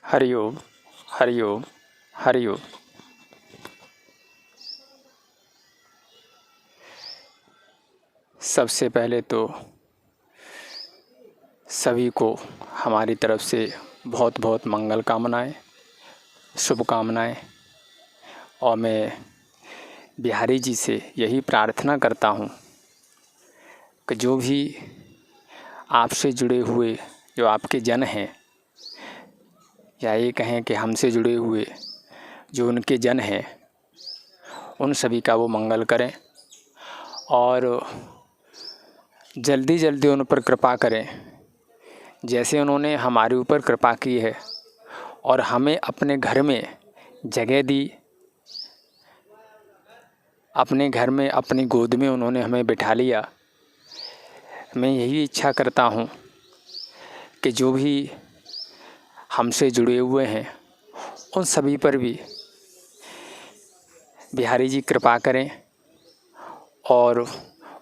हरिओम हरिओम हरिओम। सबसे पहले तो सभी को हमारी तरफ से बहुत बहुत मंगल कामनाएं, शुभकामनाएं। और मैं बिहारी जी से यही प्रार्थना करता हूँ कि जो भी आपसे जुड़े हुए जो आपके जन हैं, या ये कहें कि हमसे जुड़े हुए जो उनके जन हैं, उन सभी का वो मंगल करें और जल्दी जल्दी उन पर कृपा करें, जैसे उन्होंने हमारे ऊपर कृपा की है और हमें अपने घर में जगह दी, अपने घर में अपनी गोद में उन्होंने हमें बिठा लिया। मैं यही इच्छा करता हूँ कि जो भी हमसे जुड़े हुए हैं उन सभी पर भी बिहारी जी कृपा करें और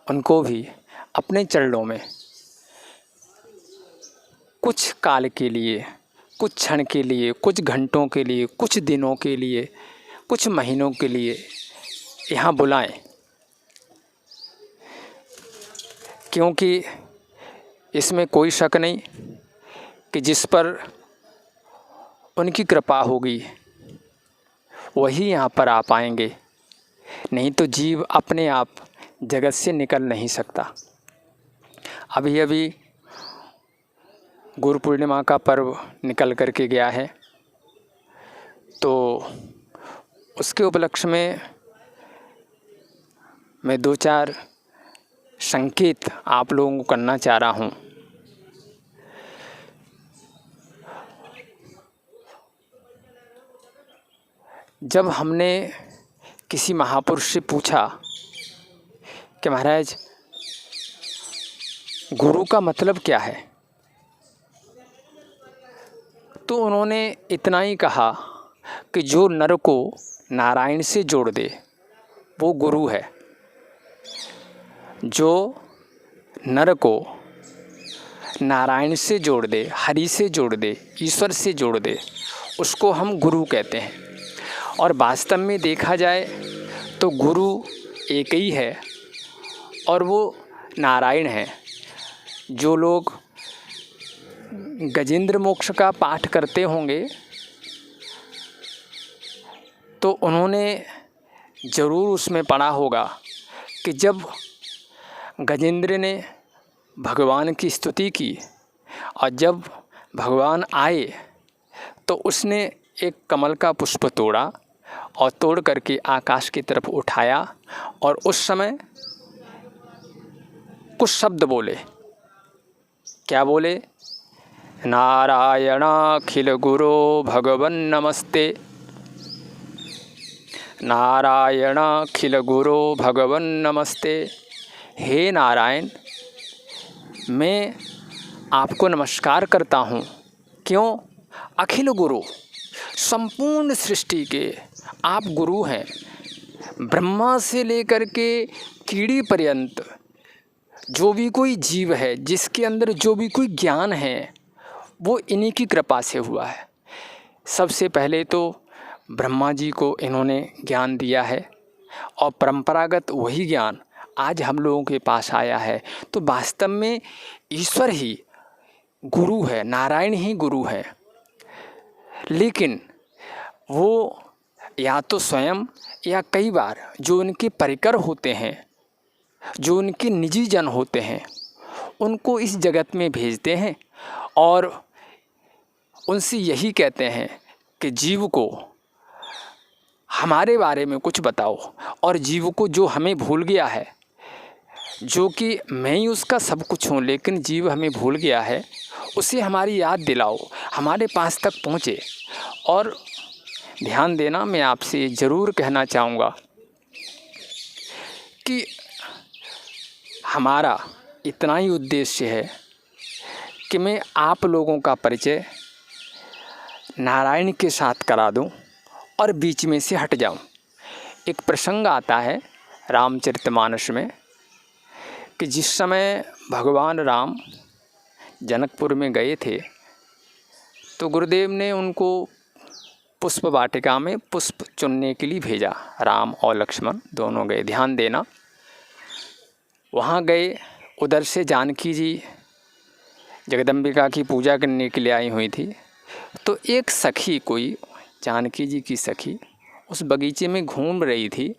उनको भी अपने चरणों में कुछ काल के लिए, कुछ क्षण के लिए, कुछ घंटों के लिए, कुछ दिनों के लिए, कुछ महीनों के लिए यहाँ बुलाएं, क्योंकि इसमें कोई शक नहीं कि जिस पर उनकी कृपा होगी वही यहाँ पर आ पाएंगे, नहीं तो जीव अपने आप जगत से निकल नहीं सकता। अभी अभी गुरु पूर्णिमा का पर्व निकल कर के गया है, तो उसके उपलक्ष्य में मैं दो चार संकेत आप लोगों को करना चाह रहा हूँ। जब हमने किसी महापुरुष से पूछा कि महाराज गुरु का मतलब क्या है, तो उन्होंने इतना ही कहा कि जो नर को नारायण से जोड़ दे वो गुरु है। जो नर को नारायण से जोड़ दे, हरि से जोड़ दे, ईश्वर से जोड़ दे, उसको हम गुरु कहते हैं। और वास्तव में देखा जाए तो गुरु एक ही है और वो नारायण है। जो लोग गजेंद्र मोक्ष का पाठ करते होंगे तो उन्होंने ज़रूर उसमें पढ़ा होगा कि जब गजेंद्र ने भगवान की स्तुति की और जब भगवान आए तो उसने एक कमल का पुष्प तोड़ा और तोड़ करके आकाश की तरफ उठाया और उस समय कुछ शब्द बोले। क्या बोले? नारायणाखिल गुरो भगवन् नमस्ते, नारायणाखिल गुरो भगवन् नमस्ते। हे नारायण, मैं आपको नमस्कार करता हूँ। क्यों? अखिल गुरु, संपूर्ण सृष्टि के आप गुरु हैं। ब्रह्मा से लेकर के कीड़ी पर्यंत जो भी कोई जीव है, जिसके अंदर जो भी कोई ज्ञान है, वो इन्हीं की कृपा से हुआ है। सबसे पहले तो ब्रह्मा जी को इन्होंने ज्ञान दिया है और परंपरागत वही ज्ञान आज हम लोगों के पास आया है। तो वास्तव में ईश्वर ही गुरु है, नारायण ही गुरु है। लेकिन वो या तो स्वयं या कई बार जो उनके परिकर होते हैं, जो उनके निजी जन होते हैं, उनको इस जगत में भेजते हैं और उनसे यही कहते हैं कि जीव को हमारे बारे में कुछ बताओ। और जीव को जो हमें भूल गया है, जो कि मैं ही उसका सब कुछ हूँ लेकिन जीव हमें भूल गया है, उसे हमारी याद दिलाओ, हमारे पास तक पहुँचे। और ध्यान देना, मैं आपसे ज़रूर कहना चाहूँगा कि हमारा इतना ही उद्देश्य है कि मैं आप लोगों का परिचय नारायण के साथ करा दूं और बीच में से हट जाऊं। एक प्रसंग आता है रामचरितमानस में कि जिस समय भगवान राम जनकपुर में गए थे तो गुरुदेव ने उनको पुष्प वाटिका में पुष्प चुनने के लिए भेजा। राम और लक्ष्मण दोनों गए। ध्यान देना, वहाँ गए, उधर से जानकी जी जगदम्बिका की पूजा करने के लिए आई हुई थी। तो एक सखी, कोई जानकी जी की सखी, उस बगीचे में घूम रही थी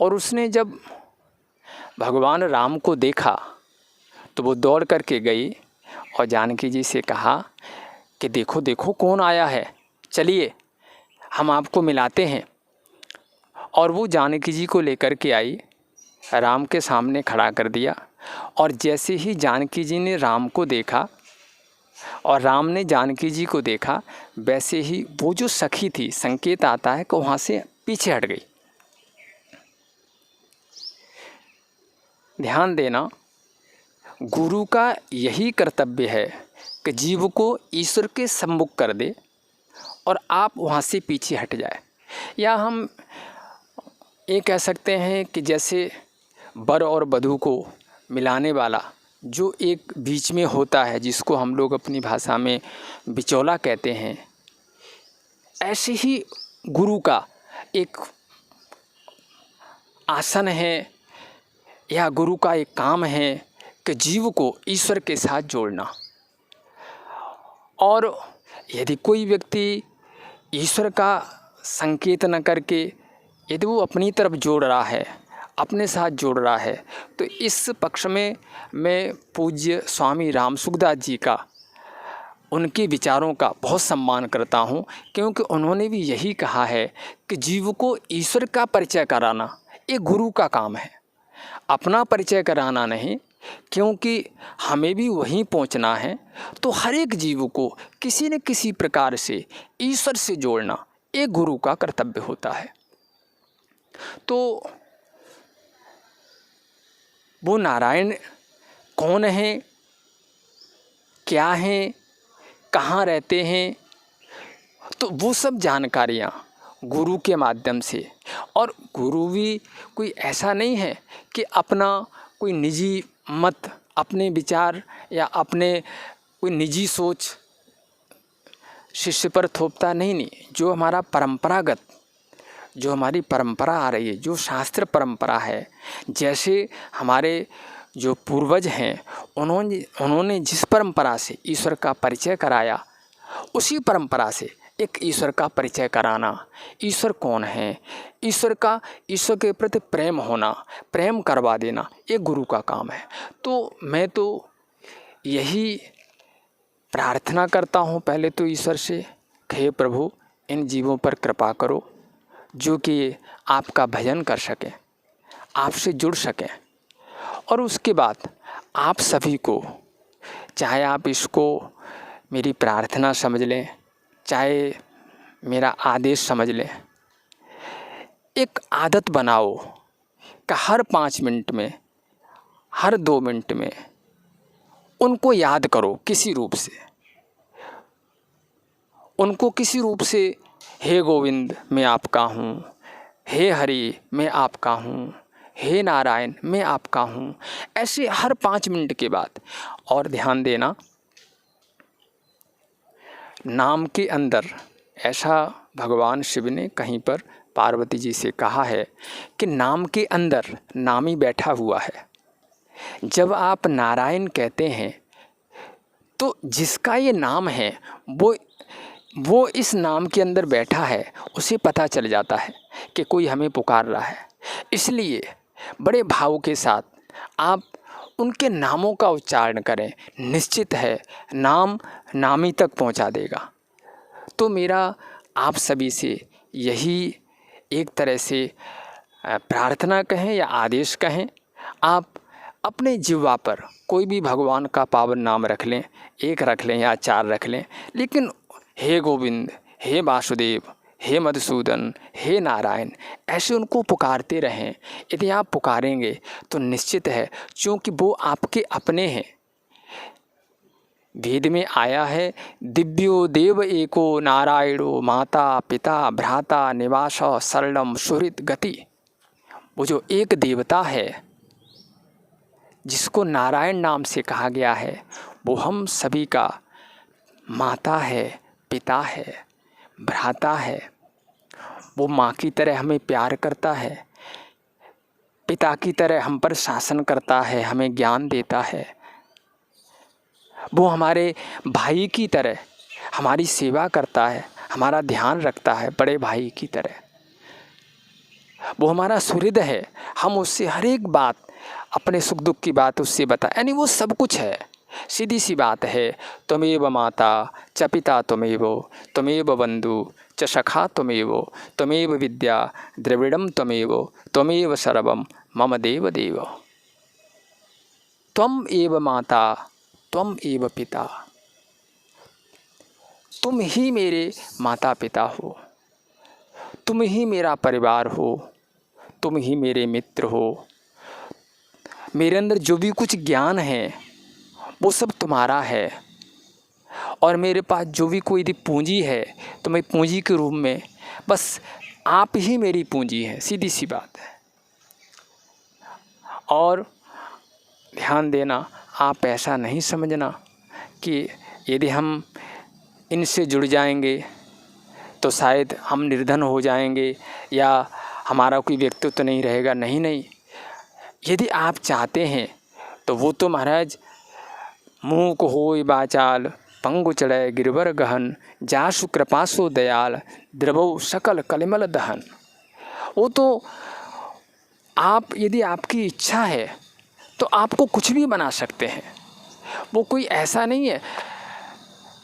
और उसने जब भगवान राम को देखा तो वो दौड़ करके गई और जानकी जी से कहा कि देखो देखो कौन आया है, चलिए हम आपको मिलाते हैं। और वो जानकी जी को लेकर के आई, राम के सामने खड़ा कर दिया। और जैसे ही जानकी जी ने राम को देखा और राम ने जानकी जी को देखा, वैसे ही वो जो सखी थी, संकेत आता है कि वहाँ से पीछे हट गई। ध्यान देना, गुरु का यही कर्तव्य है कि जीव को ईश्वर के सम्मुख कर दे और आप वहाँ से पीछे हट जाए। या हम ये कह सकते हैं कि जैसे वर और वधू को मिलाने वाला जो एक बीच में होता है, जिसको हम लोग अपनी भाषा में बिचौला कहते हैं, ऐसे ही गुरु का एक आसन है या गुरु का एक काम है कि जीव को ईश्वर के साथ जोड़ना। और यदि कोई व्यक्ति ईश्वर का संकेत न करके यदि वो अपनी तरफ जोड़ रहा है, अपने साथ जोड़ रहा है, तो इस पक्ष में मैं पूज्य स्वामी राम सुखदास जी का, उनके विचारों का बहुत सम्मान करता हूँ, क्योंकि उन्होंने भी यही कहा है कि जीव को ईश्वर का परिचय कराना ये गुरु का काम है, अपना परिचय कराना नहीं, क्योंकि हमें भी वहीं पहुंचना है। तो हर एक जीव को किसी न किसी प्रकार से ईश्वर से जोड़ना ये गुरु का कर्तव्य होता है। तो वो नारायण कौन है, क्या हैं, कहाँ रहते हैं, तो वो सब जानकारियाँ गुरु के माध्यम से। और गुरु भी कोई ऐसा नहीं है कि अपना कोई निजी मत, अपने विचार या अपने कोई निजी सोच शिष्य पर थोपता नहीं। जो हमारा परंपरागत, जो हमारी परंपरा आ रही है, जो शास्त्र परंपरा है, जैसे हमारे जो पूर्वज हैं उन्होंने जिस परंपरा से ईश्वर का परिचय कराया, उसी परंपरा से एक ईश्वर का परिचय कराना। ईश्वर कौन है, ईश्वर के प्रति प्रेम होना, प्रेम करवा देना, ये गुरु का काम है। तो मैं तो यही प्रार्थना करता हूँ पहले तो ईश्वर से, हे प्रभु इन जीवों पर कृपा करो जो कि आपका भजन कर सकें, आपसे जुड़ सकें। और उसके बाद आप सभी को, चाहे आप इसको मेरी प्रार्थना समझ लें, चाहे मेरा आदेश समझ लें, एक आदत बनाओ कि हर 5 मिनट में, हर 2 मिनट में उनको याद करो किसी रूप से, उनको किसी रूप से, हे गोविंद मैं आपका हूँ, हे हरि मैं आपका हूँ, हे नारायण मैं आपका हूँ, ऐसे हर 5 मिनट के बाद। और ध्यान देना, नाम के अंदर, ऐसा भगवान शिव ने कहीं पर पार्वती जी से कहा है कि नाम के अंदर नामी बैठा हुआ है। जब आप नारायण कहते हैं तो जिसका ये नाम है वो इस नाम के अंदर बैठा है, उसे पता चल जाता है कि कोई हमें पुकार रहा है। इसलिए बड़े भाव के साथ आप उनके नामों का उच्चारण करें, निश्चित है नाम नामी तक पहुंचा देगा। तो मेरा आप सभी से यही एक तरह से प्रार्थना कहें या आदेश कहें, आप अपने जिह्वा पर कोई भी भगवान का पावन नाम रख लें, 1 रख लें या 4 रख लें, लेकिन हे गोविंद, हे वासुदेव, हे मधुसूदन, हे नारायण, ऐसे उनको पुकारते रहें। यदि आप पुकारेंगे तो निश्चित है, क्योंकि वो आपके अपने हैं। वेद में आया है, दिव्यो देव एको नारायणो माता पिता भ्राता निवास शरणम सुहृद गति। वो जो एक देवता है जिसको नारायण नाम से कहा गया है, वो हम सभी का माता है, पिता है, भ्राता है। वो माँ की तरह हमें प्यार करता है, पिता की तरह हम पर शासन करता है, हमें ज्ञान देता है। वो हमारे भाई की तरह हमारी सेवा करता है, हमारा ध्यान रखता है, बड़े भाई की तरह। वो हमारा सुहृद है, हम उससे हर एक बात, अपने सुख दुख की बात उससे बताए, यानी वो सब कुछ है। सीधी सी बात है, त्वमेव माता च पिता त्वमेव बंधु च सखा त्वमेव विद्या द्रविड़म त्वमेव सर्वम मम देव देव। त्वम एव माता त्वम एव पिता, तुम ही मेरे माता पिता हो, तुम ही मेरा परिवार हो, तुम ही मेरे मित्र हो। मेरे अंदर जो भी कुछ ज्ञान है वो सब तुम्हारा है, और मेरे पास जो भी कोई पूंजी है तो मैं पूंजी के रूप में बस आप ही मेरी पूंजी है। सीधी सी बात है। और ध्यान देना, आप ऐसा नहीं समझना कि यदि हम इनसे जुड़ जाएंगे तो शायद हम निर्धन हो जाएंगे या हमारा कोई व्यक्तित्व तो नहीं रहेगा। नहीं नहीं, यदि आप चाहते हैं तो वो तो महाराज मूक होय बाचाल पंगु चढ़े गिरवर गहन जासु कृपासो दयाल द्रवौ सकल कलिमल दहन। वो तो आप, यदि आपकी इच्छा है तो आपको कुछ भी बना सकते हैं। वो कोई ऐसा नहीं है।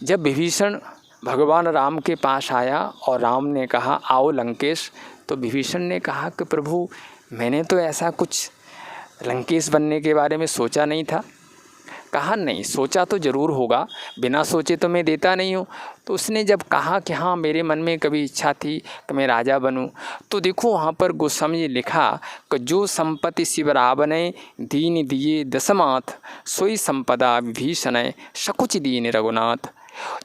जब विभीषण भगवान राम के पास आया और राम ने कहा आओ लंकेश, तो विभीषण ने कहा कि प्रभु मैंने तो ऐसा कुछ लंकेश बनने के बारे में सोचा नहीं था। कहा नहीं, सोचा तो ज़रूर होगा, बिना सोचे तो मैं देता नहीं हूँ। तो उसने जब कहा कि हाँ मेरे मन में कभी इच्छा थी कि मैं राजा बनूँ, तो देखो वहाँ पर गोस्वामी जी लिखा कि जो संपत्ति शिव रावने दीन दिए दशमाथ सोई संपदा विभीषण सकुच दीन रघुनाथ।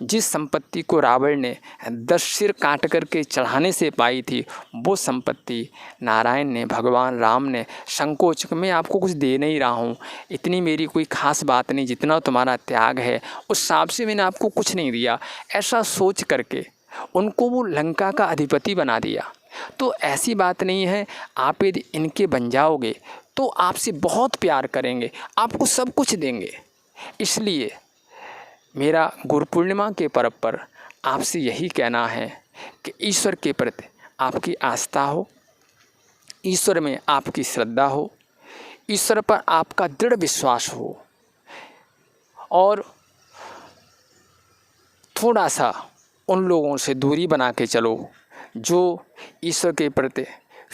जिस संपत्ति को रावण ने 10 सिर काट करके चढ़ाने से पाई थी, वो संपत्ति नारायण ने, भगवान राम ने संकोच कि मैं आपको कुछ दे नहीं रहा हूँ, इतनी मेरी कोई खास बात नहीं, जितना तुम्हारा त्याग है उस हिसाब से मैंने आपको कुछ नहीं दिया, ऐसा सोच करके उनको वो लंका का अधिपति बना दिया। तो ऐसी बात नहीं है, आप यदि इनके बन जाओगे तो आपसे बहुत प्यार करेंगे, आपको सब कुछ देंगे। इसलिए मेरा गुरु पूर्णिमा के पर्व पर आपसे यही कहना है कि ईश्वर के प्रति आपकी आस्था हो, ईश्वर में आपकी श्रद्धा हो, ईश्वर पर आपका दृढ़ विश्वास हो, और थोड़ा सा उन लोगों से दूरी बना के चलो जो ईश्वर के प्रति,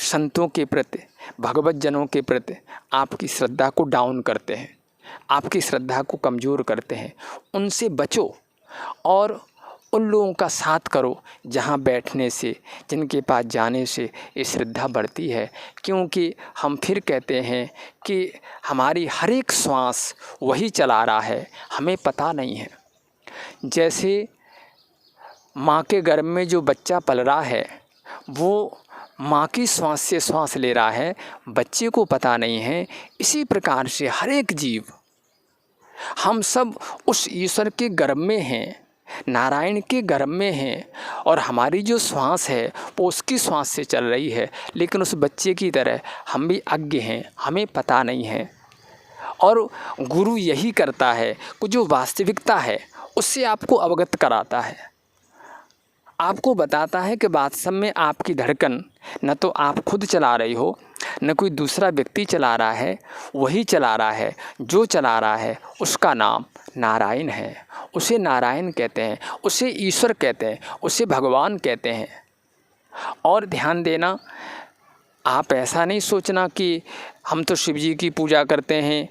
संतों के प्रति, भगवत जनों के प्रति आपकी श्रद्धा को डाउन करते हैं, आपकी श्रद्धा को कमज़ोर करते हैं। उनसे बचो और उन लोगों का साथ करो जहाँ बैठने से, जिनके पास जाने से ये श्रद्धा बढ़ती है। क्योंकि हम फिर कहते हैं कि हमारी हर एक श्वास वही चला रहा है, हमें पता नहीं है। जैसे माँ के गर्भ में जो बच्चा पल रहा है वो माँ की श्वास से श्वास ले रहा है, बच्चे को पता नहीं है। इसी प्रकार से हर एक जीव, हम सब उस ईश्वर के गर्भ में हैं, नारायण के गर्भ में हैं, और हमारी जो श्वास है वो उसकी श्वास से चल रही है। लेकिन उस बच्चे की तरह हम भी अज्ञ हैं, हमें पता नहीं है। और गुरु यही करता है कि जो वास्तविकता है उससे आपको अवगत कराता है, आपको बताता है कि वास्तव में आपकी धड़कन न तो आप खुद चला रही हो, न कोई दूसरा व्यक्ति चला रहा है, वही चला रहा है। जो चला रहा है उसका नाम नारायण है, उसे नारायण कहते हैं, उसे ईश्वर कहते हैं, उसे भगवान कहते हैं। और ध्यान देना, आप ऐसा नहीं सोचना कि हम तो शिव जी की पूजा करते हैं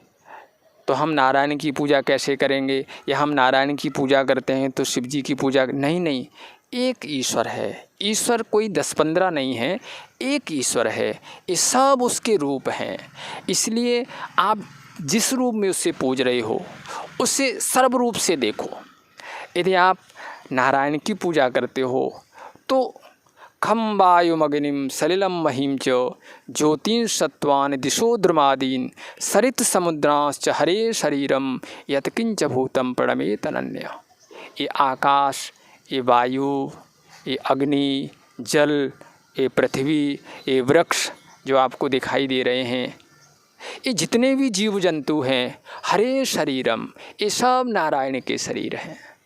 तो हम नारायण की पूजा कैसे करेंगे, या हम नारायण की पूजा करते हैं तो शिव जी की पूजा, नहीं नहीं, एक ईश्वर है। ईश्वर कोई 10-15 नहीं है, एक ईश्वर है, ये सब उसके रूप हैं। इसलिए आप जिस रूप में उससे पूज रहे हो उसे सर्व रूप से देखो। यदि आप नारायण की पूजा करते हो तो खम वायुमग्निम सलिलम महीम च ज्योतिन सत्वान दिशो द्रुमादीन सरित समुद्रांश्च हरे शरीरम यत्किंच भूतम प्रणमेत अनन्य। ये आकाश, ये वायु, ये अग्नि, जल, ये पृथ्वी, ये वृक्ष जो आपको दिखाई दे रहे हैं, ये जितने भी जीव जंतु हैं, हरे शरीरम, ये सब नारायण के शरीर हैं।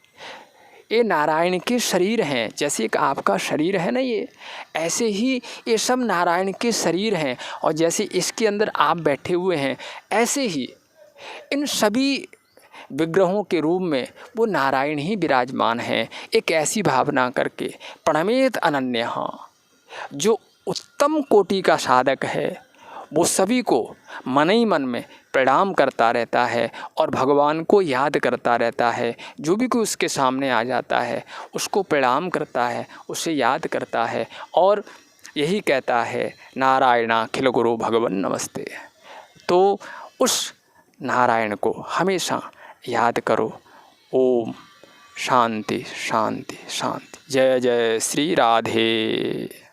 ये नारायण के शरीर हैं। जैसे एक आपका शरीर है ना, ये ऐसे ही ये सब नारायण के शरीर हैं। और जैसे इसके अंदर आप बैठे हुए हैं, ऐसे ही इन सभी विग्रहों के रूप में वो नारायण ही विराजमान हैं। एक ऐसी भावना करके प्रणमेत अनन्य, जो उत्तम कोटि का साधक है, वो सभी को मन ही मन में प्रणाम करता रहता है और भगवान को याद करता रहता है। जो भी कोई उसके सामने आ जाता है उसको प्रणाम करता है, उसे याद करता है और यही कहता है नारायणाखिल गुरु भगवन नमस्ते। तो उस नारायण को हमेशा याद करो। ओम शांति शांति शांति। जय जय श्री राधे।